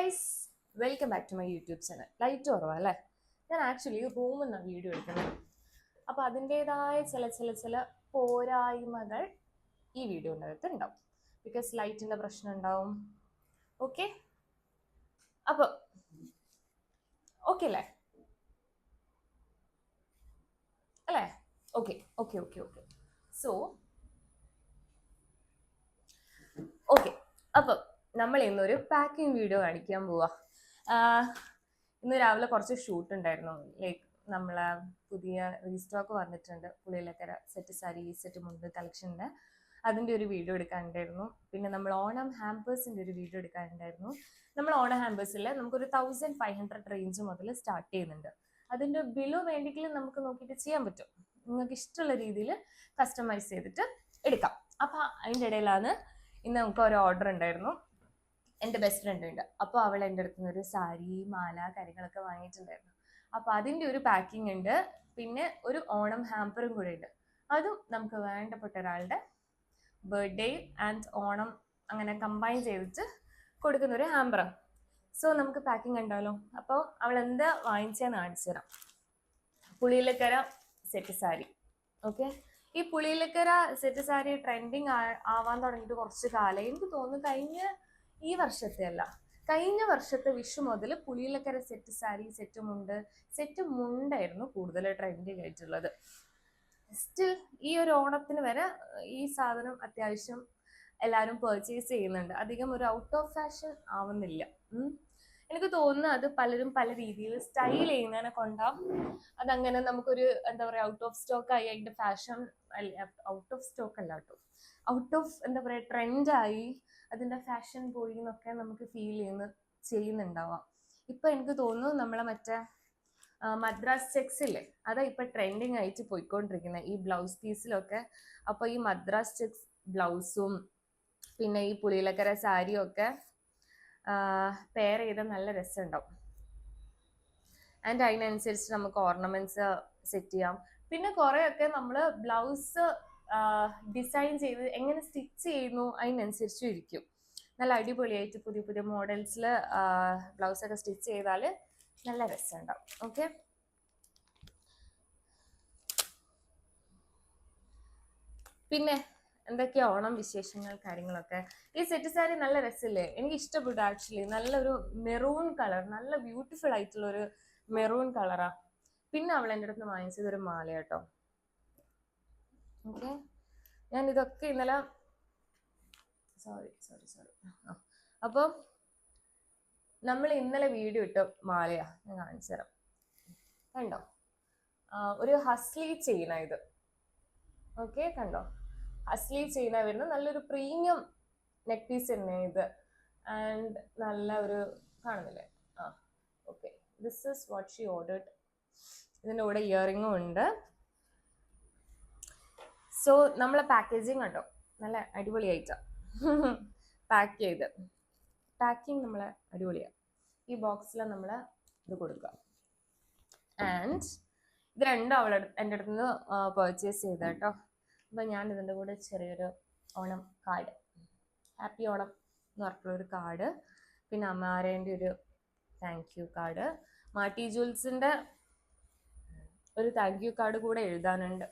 Guys, welcome back to my YouTube channel. Light കുറവാ അല്ലേ? ഞാൻ ആക്ച്വലി റൂമിൽ നിന്നാണ് വീഡിയോ എടുക്കുന്നത്. അപ്പോൾ അതിൻ്റെതായ ചില പോരായ്മകൾ ഈ വീഡിയോൻ്റെ അകത്ത് ഉണ്ടാവും. ബിക്കോസ് ലൈറ്റിൻ്റെ പ്രശ്നം ഉണ്ടാവും. ഓക്കെ, അപ്പോൾ ഓക്കെ അല്ലേ? അല്ലേ? Okay okay okay okay so okay, അപ്പം നമ്മൾ ഇന്നൊരു പാക്കിംഗ് വീഡിയോ കാണിക്കാൻ പോവാ. ഇന്ന് രാവിലെ കുറച്ച് ഷൂട്ട് ഉണ്ടായിരുന്നു. ലൈക്ക് നമ്മളെ പുതിയ റീസ്റ്റോക്ക് വന്നിട്ടുണ്ട്, പുളിയിലക്കര സെറ്റ് സാരി സെറ്റ് മുണ്ട് കളക്ഷൻ്റെ. അതിൻ്റെ ഒരു വീഡിയോ എടുക്കാനുണ്ടായിരുന്നു. പിന്നെ നമ്മൾ ഓണം ഹാമ്പേഴ്സിൻ്റെ ഒരു വീഡിയോ എടുക്കാനുണ്ടായിരുന്നു. നമ്മൾ ഓണം ഹാമ്പേഴ്സിൽ നമുക്കൊരു 1500 റേഞ്ച് മുതൽ സ്റ്റാർട്ട് ചെയ്യുന്നുണ്ട്. അതിൻ്റെ ബിലോ വേണ്ടിയെങ്കിലും നമുക്ക് നോക്കിയിട്ട് ചെയ്യാൻ പറ്റും. നിങ്ങൾക്ക് ഇഷ്ടമുള്ള രീതിയിൽ കസ്റ്റമൈസ് ചെയ്തിട്ട് എടുക്കാം. അപ്പം അതിൻ്റെ ഇടയിലാണ് ഇന്ന് നമുക്ക് ഒരു ഓർഡർ ഉണ്ടായിരുന്നു. എൻ്റെ ബെസ്റ്റ് ഫ്രണ്ട് ഉണ്ട്, അപ്പോൾ അവൾ എൻ്റെ അടുത്ത് നിന്ന് ഒരു സാരി മാല കാര്യങ്ങളൊക്കെ വാങ്ങിയിട്ടുണ്ടായിരുന്നു. അപ്പോൾ അതിൻ്റെ ഒരു പാക്കിംഗ് ഉണ്ട്. പിന്നെ ഒരു ഓണം ഹാമ്പറും കൂടെ ഉണ്ട്. അതും നമുക്ക് വേണ്ടപ്പെട്ട ഒരാളുടെ ബർത്ത്ഡേ ആൻഡ് ഓണം അങ്ങനെ കമ്പൈൻ ചെയ്തിട്ട് കൊടുക്കുന്ന ഒരു ഹാമ്പറാണ്. സോ നമുക്ക് പാക്കിംഗ് ഉണ്ടല്ലോ. അപ്പോൾ അവൾ എന്താ വാങ്ങിച്ചതെന്ന് കാണിച്ചു തരാം. പുളിയിലക്കര സെറ്റ് സാരി. ഓക്കെ, ഈ പുളിയിലക്കര സെറ്റ് സാരി ട്രെൻഡിങ് ആവാൻ തുടങ്ങിയിട്ട് കുറച്ച് കാലം. എനിക്ക് തോന്നുന്നു ഈ കഴിഞ്ഞ വർഷത്തെ വിഷു മുതൽ പുളിയിലക്കര സെറ്റ് സാരി സെറ്റ് മുണ്ടായിരുന്നു കൂടുതൽ ട്രെൻഡിങ് ആയിട്ടുള്ളത്. സ്റ്റിൽ ഈ ഒരു ഓണത്തിന് വരെ ഈ സാധനം അത്യാവശ്യം എല്ലാവരും പർച്ചേസ് ചെയ്യുന്നുണ്ട്. അധികം ഒരു ഔട്ട് ഓഫ് ഫാഷൻ ആവുന്നില്ല. എനിക്ക് തോന്നുന്നു അത് പലരും പല രീതിയിൽ സ്റ്റൈൽ ചെയ്യുന്നതിനെ കൊണ്ടാവും. അതങ്ങനെ നമുക്കൊരു എന്താ പറയുക, ഔട്ട് ഓഫ് സ്റ്റോക്ക് ആയി അതിൻ്റെ ഫാഷൻ ഔട്ട് ഓഫ് സ്റ്റോക്ക് അല്ല കേട്ടോ, ഔട്ട് ഓഫ് എന്താ പറയുക ട്രെൻഡായി അതിൻ്റെ ഫാഷൻ പോയി എന്നൊക്കെ നമുക്ക് ഫീൽ ചെയ്യുന്നുണ്ടാവാം. ഇപ്പം എനിക്ക് തോന്നുന്നു നമ്മളെ മറ്റേ മദ്രാസ് ചെക്സ് ഇല്ലേ, അതാ ഇപ്പം ട്രെൻഡിങ് ആയിട്ട് പോയിക്കൊണ്ടിരിക്കുന്നത് ഈ ബ്ലൗസ് പീസിലൊക്കെ. അപ്പോൾ ഈ മദ്രാസ് ചെക്സ് ബ്ലൗസും പിന്നെ ഈ പുളിയിലക്കര സാരിയും ഒക്കെ പെയർ ചെയ്ത നല്ല രസമുണ്ടാവും. ആൻഡ് അതിനനുസരിച്ച് നമുക്ക് ഓർണമെന്റ്സ് സെറ്റ് ചെയ്യാം. പിന്നെ കുറേയൊക്കെ നമ്മൾ ബ്ലൗസ് ഡിസൈൻ ചെയ്ത് എങ്ങനെ സ്റ്റിച്ച് ചെയ്യുന്നു അതിനനുസരിച്ചും ഇരിക്കും. നല്ല അടിപൊളിയായിട്ട് പുതിയ പുതിയ മോഡൽസിൽ ബ്ലൗസൊക്കെ സ്റ്റിച്ച് ചെയ്താൽ നല്ല രസമുണ്ടാവും. ഓക്കെ, പിന്നെ എന്തൊക്കെയാ ഓണം വിശേഷങ്ങൾ കാര്യങ്ങളൊക്കെ. ഈ സെറ്റ് സാരി നല്ല രസമില്ലേ? എനിക്ക് ഇഷ്ടപ്പെട്ടു ആക്ച്വലി. നല്ലൊരു മെറൂൺ കളർ, നല്ല ബ്യൂട്ടിഫുൾ ആയിട്ടുള്ളൊരു മെറൂൺ കളറാ. പിന്നെ അവൾ എൻ്റെ അടുത്ത് വാങ്ങിച്ചതൊരു മാല കേട്ടോ. ഓക്കെ, ഞാൻ ഇതൊക്കെ ഇന്നലെ സോറി അപ്പോൾ നമ്മൾ ഇന്നലെ വീഡിയോ ഇട്ട മാലയാ, ഞാൻ കാണിച്ചു തരാം. കണ്ടോ, ഒരു ഹസ്ലി ചെയിന ഇത്. ഓക്കെ, കണ്ടോ, ഹസ്ലി ചെയിന വരുന്ന നല്ലൊരു പ്രീമിയം നെക്ക് പീസ് തന്നെ ഇത്. ആൻഡ് നല്ല ഒരു കാണുന്നില്ലേ? Okay, this is what she ordered. ഇതിൻ്റെ കൂടെ ഇയറിങ്ങും ഉണ്ട്. സോ നമ്മളെ പാക്കേജിങ് കണ്ടോ, നല്ല അടിപൊളിയായിട്ടാണ് പാക്ക് ചെയ്ത്. പാക്കിങ് നമ്മളെ അടിപൊളിയാണ്. ഈ ബോക്സിൽ നമ്മൾ ഇത് കൊടുക്കുക. ആൻഡ് ഇത് രണ്ടും എൻ്റെ അടുത്ത് നിന്ന് പർച്ചേസ് ചെയ്ത കേട്ടോ. അപ്പം ഞാൻ ഇതിൻ്റെ കൂടെ ചെറിയൊരു ഓണം കാർഡ്, ഹാപ്പി ഓണം എന്ന് പറഞ്ഞിട്ടുള്ളൊരു കാർഡ്, പിന്നെ അമ്മാരേൻ്റെ ഒരു താങ്ക് യു കാർഡ്, മാട്ടി ജുവൽസിൻ്റെ ഒരു താങ്ക് യു കാർഡ് കൂടെ എഴുതാനുണ്ട്.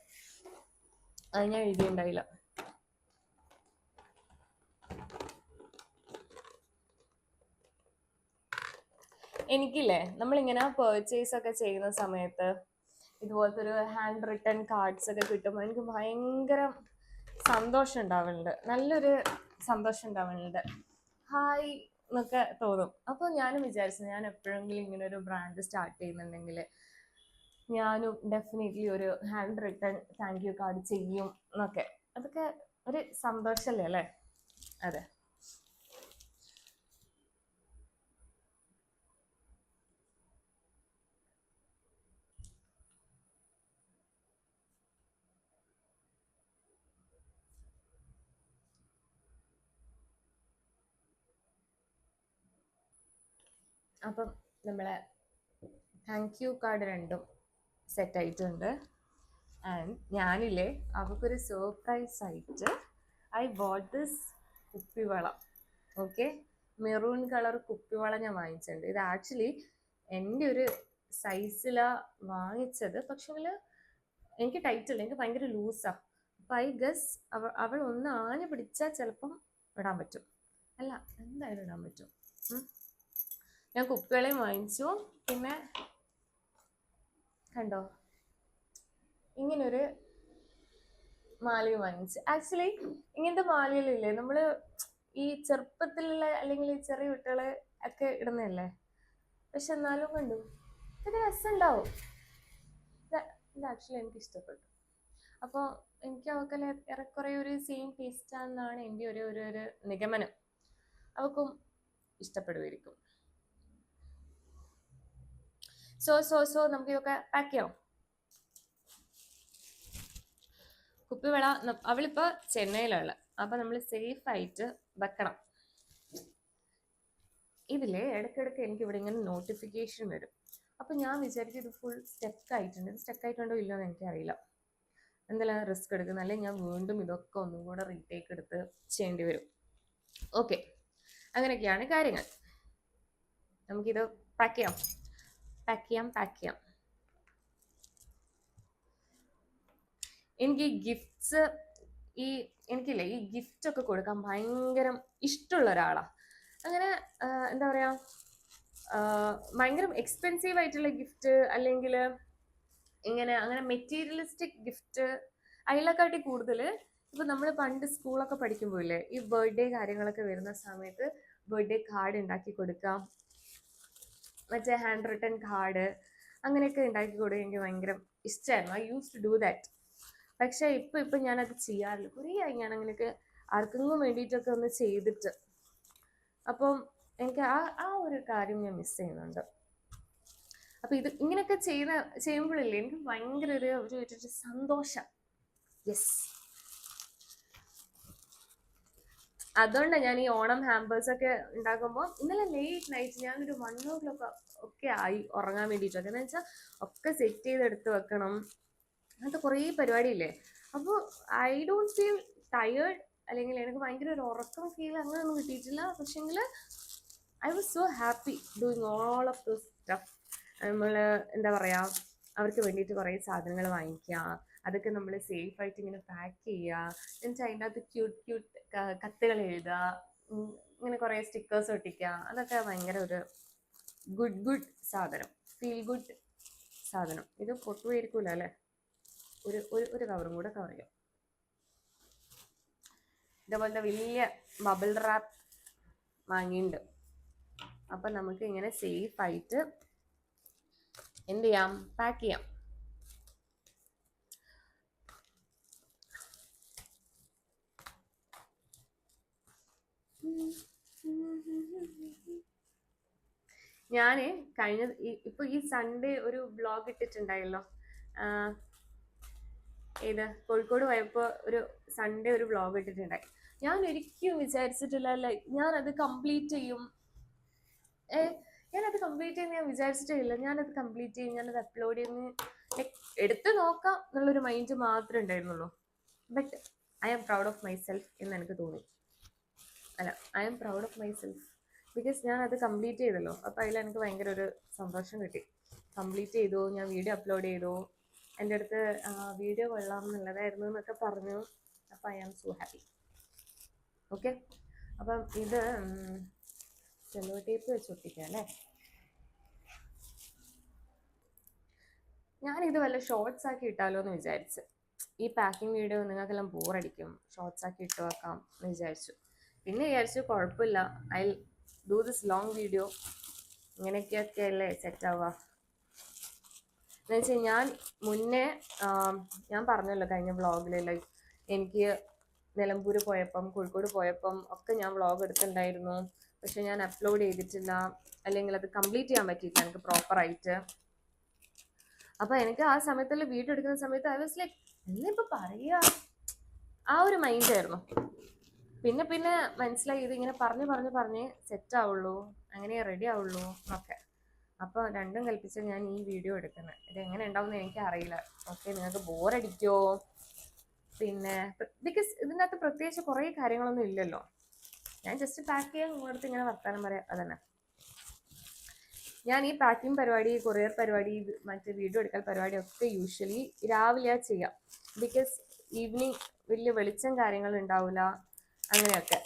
അത് ഞാൻ എഴുതിയിട്ടുണ്ടായില്ല. എനിക്കില്ലേ, നമ്മളിങ്ങനെ പർച്ചേസ് ഒക്കെ ചെയ്യുന്ന സമയത്ത് ഇതുപോലത്തെ ഒരു ഹാൻഡ് റിട്ടൺ കാർഡ്സ് ഒക്കെ കിട്ടുമ്പോൾ എനിക്ക് ഭയങ്കര സന്തോഷം ഉണ്ടാവുന്നുണ്ട്, നല്ലൊരു സന്തോഷം ഉണ്ടാവുന്നുണ്ട്. ഹായ് എന്നൊക്കെ തോന്നും. അപ്പോൾ ഞാനും വിചാരിച്ചു ഞാൻ എപ്പോഴെങ്കിലും ഇങ്ങനെ ഒരു ബ്രാൻഡ് സ്റ്റാർട്ട് ചെയ്യുന്നുണ്ടെങ്കിൽ ഞാനും ഡെഫിനറ്റ്ലി ഒരു hand written thank you card ചെയ്യും എന്നൊക്കെ. അതൊക്കെ ഒരു സന്തോഷമല്ലേ അല്ലേ? അതെ. അപ്പം നമ്മളെ താങ്ക് യു കാർഡ് രണ്ടും സെറ്റ് ആയിട്ടുണ്ട്. ആൻഡ് ഞാനില്ലേ അവൾക്കൊരു സർപ്രൈസ് ആയിട്ട് ഐ ബോട്ട് ദിസ് കുപ്പിവള. ഓക്കെ, മെറൂൺ കളർ കുപ്പിവള ഞാൻ വാങ്ങിച്ചിട്ടുണ്ട്. ഇത് ആക്ച്വലി എൻ്റെ ഒരു സൈസിലാ വാങ്ങിച്ചത്, പക്ഷെ എനിക്ക് ടൈറ്റ് അല്ല, എനിക്ക് ഭയങ്കര ലൂസാ. അപ്പം ഐ ഗസ് അവൾ ഒന്ന് ആഞ്ഞു പിടിച്ചാൽ ചിലപ്പം ഇടാൻ പറ്റും. അല്ല, എന്തായാലും ഇടാൻ പറ്റും. ഞാൻ കുപ്പികളെയും വാങ്ങിച്ചു. പിന്നെ കണ്ടോ, ഇങ്ങനൊരു മാലയും വാങ്ങിച്ചു. ആക്ച്വലി ഇങ്ങനത്തെ മാലകളില്ലേ നമ്മൾ ഈ ചെറുപ്പത്തിലുള്ള അല്ലെങ്കിൽ ഈ ചെറിയ കുട്ടികളെ ഒക്കെ ഇടുന്നതല്ലേ, പക്ഷെ എന്നാലും കണ്ടു ഇത് രസമുണ്ടാവും. ഇത് ആക്ച്വലി എനിക്ക് ഇഷ്ടപ്പെട്ടു. അപ്പോൾ എനിക്ക് അവൾക്ക് ഏറെക്കുറെ ഒരു സെയിം ടേസ്റ്റ് ആണെന്നാണ് എൻ്റെ ഒരു നിഗമനം. അവൾക്കും ഇഷ്ടപ്പെടുമായിരിക്കും. സോ നമുക്ക് ഇതൊക്കെ പാക്ക് ചെയ്യാം. കുപ്പിവള അവളിപ്പോൾ ചെന്നൈയിലുള്ള, അപ്പം നമ്മൾ സേഫ് ആയിട്ട് വെക്കണം. ഇതിൽ ഇടയ്ക്കിടയ്ക്ക് എനിക്ക് ഇവിടെ ഇങ്ങനെ നോട്ടിഫിക്കേഷൻ വരും. അപ്പം ഞാൻ വിചാരിക്കും ഇത് ഫുൾ സ്റ്റക്ക് ആയിട്ടുണ്ട്. ഇത് സ്റ്റക്ക് ആയിട്ടുണ്ടോ ഇല്ലോ എന്ന് എനിക്കറിയില്ല. എന്തെല്ലാം റിസ്ക് എടുക്കുന്നത്, അല്ലെങ്കിൽ ഞാൻ വീണ്ടും ഇതൊക്കെ ഒന്നും കൂടെ റീടേക്ക് എടുത്ത് ചെയ്യേണ്ടി വരും. ഓക്കെ, അങ്ങനെയൊക്കെയാണ് കാര്യങ്ങൾ. നമുക്കിത് പാക്ക് ചെയ്യാം. എനിക്ക് ഗിഫ്റ്റ്സ് എനിക്കില്ലേ ഈ ഗിഫ്റ്റ് ഒക്കെ കൊടുക്കാൻ ഭയങ്കര ഇഷ്ടമുള്ള ഒരാളാണ്. അങ്ങനെ എന്താ പറയാ, ഭയങ്കര എക്സ്പെൻസീവ് ആയിട്ടുള്ള ഗിഫ്റ്റ് അല്ലെങ്കിൽ അങ്ങനെ മെറ്റീരിയലിസ്റ്റിക് ഗിഫ്റ്റ് അതിനെക്കാട്ടി കൂടുതൽ ഇപ്പൊ നമ്മൾ പണ്ട് സ്കൂളൊക്കെ പഠിക്കുമ്പോഴല്ലേ ഈ ബർത്ത്ഡേ കാര്യങ്ങളൊക്കെ വരുന്ന സമയത്ത് ബർത്ത്ഡേ കാർഡ് ഉണ്ടാക്കി കൊടുക്കാം, മറ്റേ ഹാൻഡ് റിട്ടൺ കാർഡ് അങ്ങനെയൊക്കെ ഉണ്ടാക്കി കൊടുക്കുക എനിക്ക് ഭയങ്കര ഇഷ്ടമായിരുന്നു. I use to do that. പക്ഷെ ഇപ്പൊ ഞാനത് ചെയ്യാറില്ല. കുറേ ആയി ഞാൻ അങ്ങനെയൊക്കെ ആർക്കെങ്കിലും വേണ്ടിയിട്ടൊക്കെ ഒന്ന് ചെയ്തിട്ട്. അപ്പം എനിക്ക് ആ ഒരു കാര്യം ഞാൻ മിസ് ചെയ്യുന്നുണ്ട്. അപ്പൊ ഇത് ഇങ്ങനെയൊക്കെ ചെയ്യുമ്പോഴില്ലേ എനിക്ക് ഭയങ്കര ഒരു സന്തോഷം. യെസ്, അതുകൊണ്ടാണ് ഞാൻ ഈ ഓണം ഹാമ്പേഴ്സ് ഒക്കെ ഉണ്ടാക്കുമ്പോൾ ഇന്നലെ ലേറ്റ് നൈറ്റ് ഞാനൊരു 1 o'clock ഒക്കെ ആയി ഉറങ്ങാൻ വേണ്ടിയിട്ടൊക്കെ. എന്ന് വെച്ചാൽ ഒക്കെ സെറ്റ് ചെയ്തെടുത്ത് വെക്കണം, അങ്ങനത്തെ കുറേ പരിപാടിയില്ലേ. അപ്പോൾ ഐ ഡോണ്ട് ഫീൽ ടയേർഡ്, അല്ലെങ്കിൽ എനിക്ക് ഭയങ്കര ഒരു ഉറക്കം ഫീൽ അങ്ങനെയൊന്നും കിട്ടിയിട്ടില്ല. പക്ഷെങ്കിൽ I was so happy doing all of those stuff. നമ്മൾ എന്താ പറയുക, അവർക്ക് വേണ്ടിയിട്ട് കുറേ സാധനങ്ങൾ വാങ്ങിക്കുക, അതൊക്കെ നമ്മൾ സേഫ് ആയിട്ട് ഇങ്ങനെ പാക്ക് ചെയ്യുക, എന്നുവെച്ചാൽ അതിൻ്റെ അകത്ത് ക്യൂട്ട് കത്തുകൾ എഴുതുക, ഇങ്ങനെ കുറേ സ്റ്റിക്കേഴ്സ് ഒട്ടിക്കുക, അതൊക്കെ ഭയങ്കര ഒരു ഗുഡ് സാധനം, ഫീൽ ഗുഡ് സാധനം. ഇത് പൊട്ടുപോയിരിക്കൂല അല്ലേ? ഒരു കവറും കൂടെ കവർ ചെയ്യാം. ഇതേപോലത്തെ വലിയ ബബിൾ റാപ്പ് വാങ്ങിയിട്ടുണ്ട്. അപ്പം നമുക്ക് ഇങ്ങനെ സേഫ് ആയിട്ട് എന്ത് ചെയ്യാം, പാക്ക് ചെയ്യാം. ഞാൻ ഇപ്പൊ ഈ സൺഡേ ഒരു വ്ളോഗ് ഇട്ടിട്ടുണ്ടായല്ലോ, ഏത് കോഴിക്കോട് പോയപ്പോൾ ഒരു സൺഡേ ഒരു വ്ളോഗ് ഇട്ടിട്ടുണ്ടായി. ഞാൻ ഒരിക്കലും വിചാരിച്ചിട്ടില്ല ഞാനത് കംപ്ലീറ്റ് ചെയ്യും. ഞാനത് കംപ്ലീറ്റ് ചെയ്യുന്ന ഞാൻ വിചാരിച്ചിട്ടേ ഇല്ല. ഞാനത് കംപ്ലീറ്റ് ചെയ്യും, ഞാനത് അപ്ലോഡ് ചെയ്യുന്ന എടുത്ത് നോക്കാം എന്നുള്ളൊരു മൈൻഡ് മാത്രമേ ഉണ്ടായിരുന്നുള്ളൂ. But I am proud of myself എന്ന് എനിക്ക് തോന്നി. I am proud of myself because ഞാൻ അത് കംപ്ലീറ്റ് ചെയ്തല്ലോ. അപ്പോൾ അതിൽ എനിക്ക് ഭയങ്കര ഒരു സന്തോഷം കിട്ടി. കംപ്ലീറ്റ് ചെയ്തു, ഞാൻ വീഡിയോ അപ്ലോഡ് ചെയ്തു, എൻ്റെ അടുത്ത് വീഡിയോ കൊള്ളാം എന്നുള്ളതായിരുന്നു എന്നൊക്കെ പറഞ്ഞു. അപ്പോൾ I am so happy. Okay, അപ്പം ഇത് സെല്ലോ ടേപ്പ് വെച്ച് ഒട്ടിക്കാം അല്ലേ. ഞാനിത് വല്ല ഷോർട്സ് ആക്കി ഇട്ടാലോ എന്ന് വിചാരിച്ച്. ഈ പാക്കിംഗ് വീഡിയോ നിങ്ങൾക്കെല്ലാം ബോറടിക്കും, ഷോർട്സ് ആക്കി ഇട്ട് വെക്കാം എന്ന് വിചാരിച്ചു. പിന്നെ വിചാരിച്ചു കുഴപ്പമില്ല, I do this long video. ഇങ്ങനെയൊക്കെയൊക്കെ അല്ലേ സെറ്റ് ആവുക. എന്ന് വെച്ചാൽ ഞാൻ മുന്നേ ഞാൻ പറഞ്ഞല്ലോ കഴിഞ്ഞ വ്ളോഗിൽ, എനിക്ക് നിലമ്പൂർ പോയപ്പം കോഴിക്കോട് പോയപ്പം ഒക്കെ ഞാൻ വ്ളോഗ് എടുത്തിട്ടുണ്ടായിരുന്നു. പക്ഷെ ഞാൻ അപ്ലോഡ് ചെയ്തിട്ടില്ല, അല്ലെങ്കിൽ അത് കംപ്ലീറ്റ് ചെയ്യാൻ പറ്റിയിട്ടില്ല എനിക്ക് പ്രോപ്പറായിട്ട്. അപ്പം എനിക്ക് ആ സമയത്തുള്ള വീഡിയോ എടുക്കുന്ന സമയത്ത് ഐ വാസ് ലൈക്ക് എന്നാ ഇപ്പം പറയുക, ആ ഒരു മൈൻഡായിരുന്നു. പിന്നെ മനസ്സിലായി ഇതിങ്ങനെ പറഞ്ഞ് സെറ്റ് ആവുള്ളൂ, അങ്ങനെ റെഡി ആവുള്ളൂ എന്നൊക്കെ. അപ്പോൾ രണ്ടും കൽപ്പിച്ച് ഞാൻ ഈ വീഡിയോ എടുക്കുന്നത്. ഇത് എങ്ങനെ ഉണ്ടാവുമെന്ന് എനിക്കറിയില്ല. ഓക്കെ, നിങ്ങൾക്ക് ബോറടിക്കുമോ? പിന്നെ ബിക്കോസ് ഇതിൻ്റെ അകത്ത് പ്രത്യേകിച്ച് കുറേ കാര്യങ്ങളൊന്നും ഇല്ലല്ലോ. ഞാൻ ജസ്റ്റ് പാക്ക് ചെയ്യാൻ നിങ്ങളടുത്ത് ഇങ്ങനെ വർത്താനം പറയാം, അതന്നെ. ഞാൻ ഈ പാക്കിംഗ് പരിപാടി, കൊറിയർ പരിപാടി, മറ്റേ വീഡിയോ എടുക്കൽ പരിപാടി ഒക്കെ യൂഷ്വലി രാവിലെയാ ചെയ്യാം. ബിക്കോസ് ഈവനിങ് വലിയ വെളിച്ചം കാര്യങ്ങൾ ഉണ്ടാവില്ല, അങ്ങനെയൊക്കെ.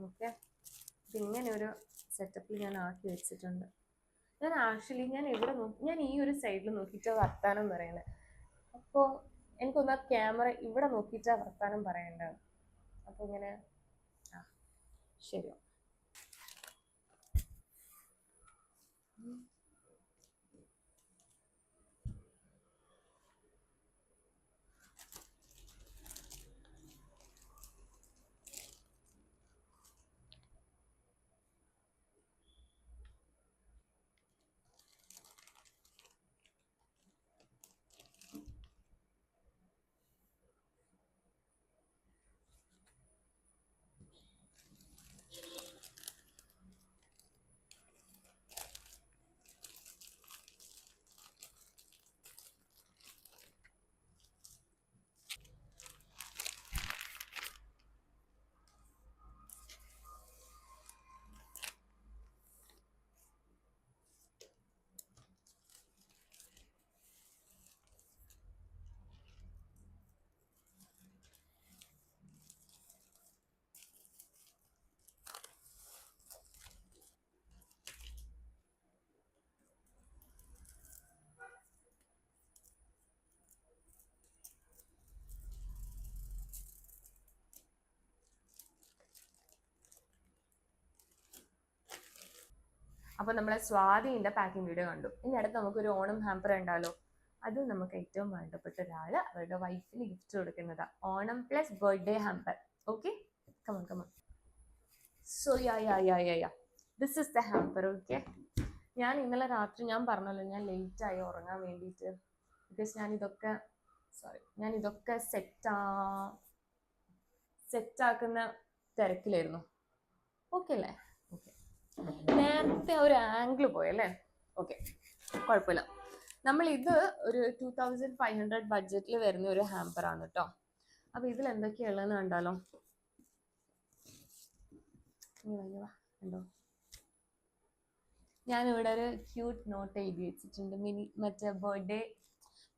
ഓക്കെ, ഇങ്ങനെ ഒരു സെറ്റപ്പിൽ ഞാൻ ആക്കി വെച്ചിട്ടുണ്ട്. ഞാൻ ആക്ച്വലി ഞാൻ ഈ ഒരു സൈഡിൽ നോക്കിയിട്ടാണ് വർത്താനം പറയുന്നത്. അപ്പോൾ എനിക്കൊന്ന് ക്യാമറ ഇവിടെ നോക്കിയിട്ടാണ് വർത്താനം പറയേണ്ടത്. അപ്പോൾ ഇങ്ങനെ ശരിയോ? അപ്പോൾ നമ്മളെ സ്വാതിൻ്റെ പാക്കിംഗ് വീഡിയോ കണ്ടു. ഇനി അടുത്ത് നമുക്കൊരു ഓണം ഹാമ്പർ ഉണ്ടാലോ. അത് നമുക്ക് ഏറ്റവും വേണ്ടപ്പെട്ട ഒരാൾ അവരുടെ വൈഫിന് ഗിഫ്റ്റ് കൊടുക്കുന്നതാ. Onam plus birthday hamper. Okay, come on come on. So ya this is the hamper. Okay, ഞാൻ ഇന്നലെ രാത്രി ഞാൻ പറഞ്ഞല്ലോ ഞാൻ ലേറ്റായി ഉറങ്ങാൻ വേണ്ടിയിട്ട്. ബിക്കോസ് ഞാൻ ഇതൊക്കെ സെറ്റാക്കുന്ന തിരക്കിലായിരുന്നു. ഓക്കെ അല്ലേ? ഓക്കെ, നേരത്തെ ഒരു ആംഗിൾ പോയല്ലേ? ഓക്കെ, കുഴപ്പമില്ല. നമ്മൾ ഇത് ഒരു 2500 ബഡ്ജറ്റിൽ വരുന്ന ഒരു ഹാമ്പർ ആണ് കേട്ടോ. അപ്പൊ ഇതിൽ എന്തൊക്കെയുള്ളതെന്ന് കണ്ടാലോ. കണ്ടോ, ഞാനിവിടെ ഒരു ക്യൂട്ട് നോട്ട് എഴുതി വെച്ചിട്ടുണ്ട്. മറ്റേ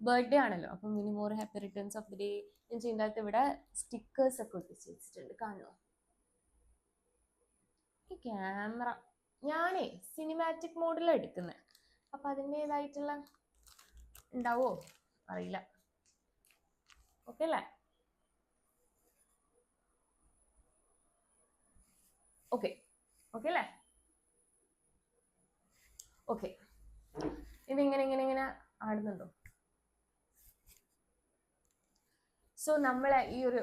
ബർത്ത്ഡേ ആണല്ലോ, അപ്പൊ mini more happy returns of the day. ഇതിൻ്റെ അകത്ത് ഇവിടെ സ്റ്റിക്കേഴ്സ് ഒക്കെ ഒട്ടിച്ച് വെച്ചിട്ടുണ്ട്, കാണുമോ? ഈ ക്യാമറ ഞാനേ സിനിമാറ്റിക് മോഡിലാണ് എടുക്കുന്നത്, അപ്പൊ അതിൻ്റെതായിട്ടുള്ള ഉണ്ടാവോ അറിയില്ല. ഓക്കെ അല്ലേ? ഓക്കെ അല്ലേ? ഓക്കെ, ഇതിങ്ങനെ ഇങ്ങനെ ഇങ്ങനെ ആടുന്നുണ്ടോ? സോ നമ്മളെ ഈ ഒരു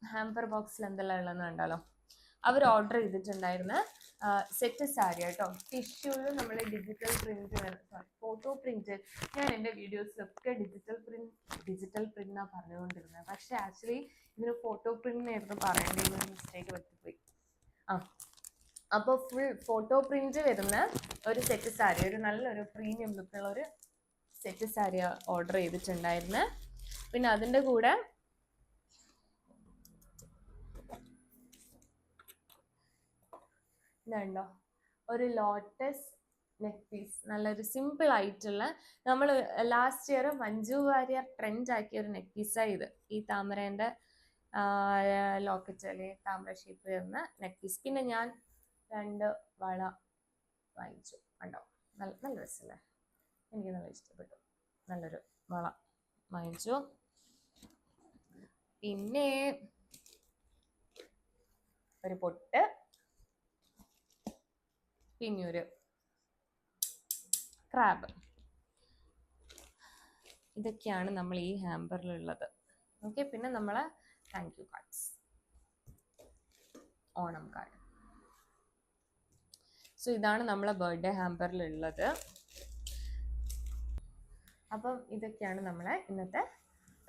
ഹാമ്പർ ബോക്സിൽ എന്തെല്ലാം ഉള്ളതെന്ന് കണ്ടാലോ. അവർ ഓർഡർ ചെയ്തിട്ടുണ്ടായിരുന്ന സെറ്റ് സാരി കേട്ടോ. ടിഷ്യൂവിൽ നമ്മൾ ഡിജിറ്റൽ പ്രിന്റ്, ഫോട്ടോ പ്രിന്റ്. ഞാൻ എൻ്റെ വീഡിയോസിലൊക്കെ ഡിജിറ്റൽ പ്രിന്റ് എന്നാണ് പറഞ്ഞുകൊണ്ടിരുന്നത്. പക്ഷെ ആക്ച്വലി ഇതിന് ഫോട്ടോ പ്രിന്റിനായിരുന്നു പറയേണ്ടത്, മിസ്റ്റേക്ക് പറ്റിപ്പോയി. അപ്പോൾ ഫുൾ ഫോട്ടോ പ്രിന്റ് വരുന്ന ഒരു സെറ്റ് സാരി, ഒരു നല്ലൊരു പ്രീമിയം ലുക്കുള്ള ഒരു സെറ്റ് സാരി ഓർഡർ ചെയ്തിട്ടുണ്ടായിരുന്നു. പിന്നെ അതിൻ്റെ കൂടെ ഇതുണ്ടോ, ഒരു ലോട്ടസ് നെക്ക് പീസ്, നല്ലൊരു സിമ്പിൾ ആയിട്ടുള്ള, നമ്മൾ last year Manju Warrier trend ആക്കിയ ഒരു നെക്ക് പീസാണ് ഇത്. ഈ താമരേൻ്റെ ലോക്കറ്റ് അല്ലെങ്കിൽ താമര ഷേപ്പ് വരുന്ന നെക്ക് പീസ്. പിന്നെ ഞാൻ 2 വള വാങ്ങിച്ചു. കണ്ടോ, നല്ല രസമല്ലേ? എനിക്ക് നല്ല ഇഷ്ടപ്പെട്ടു. നല്ലൊരു വള വാങ്ങിച്ചു. പിന്നെ ഒരു പൊട്ട്, പിന്നെ ഒരു ക്രാബ്. ഇതൊക്കെയാണ് നമ്മൾ ഈ ഹാമ്പറിലുള്ളത്. ഓക്കെ, പിന്നെ നമ്മളെ thank U cards, Onam card. So ഇതാണ് നമ്മളെ ബർത്ത്ഡേ ഹാമ്പറിലുള്ളത്. അപ്പം ഇതൊക്കെയാണ് നമ്മളെ ഇന്നത്തെ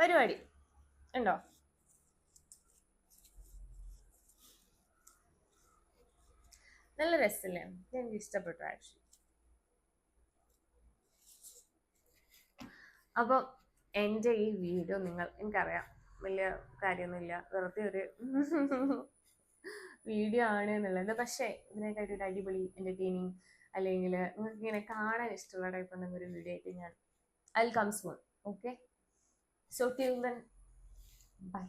പരിപാടി. ഉണ്ടോ? നല്ല രസമില്ലേ? എനിക്ക് ഇഷ്ടപ്പെട്ടു ആക്ച്വലി. അപ്പം എൻ്റെ ഈ വീഡിയോ എനിക്കറിയാം വലിയ കാര്യമൊന്നുമില്ല, വെറുതെ ഒരു വീഡിയോ ആണ് എന്നുള്ളത്. പക്ഷേ ഇതിനെക്കാട്ടി ഒരു അടിപൊളി എന്റർടൈനിങ് അല്ലെങ്കിൽ നിങ്ങൾക്ക് ഇങ്ങനെ കാണാൻ ഇഷ്ടമുള്ള ടൈപ്പ് എന്തെങ്കിലും ഒരു വീഡിയോ ആയിട്ട് ഞാൻ I will come soon. Okay, so till then by.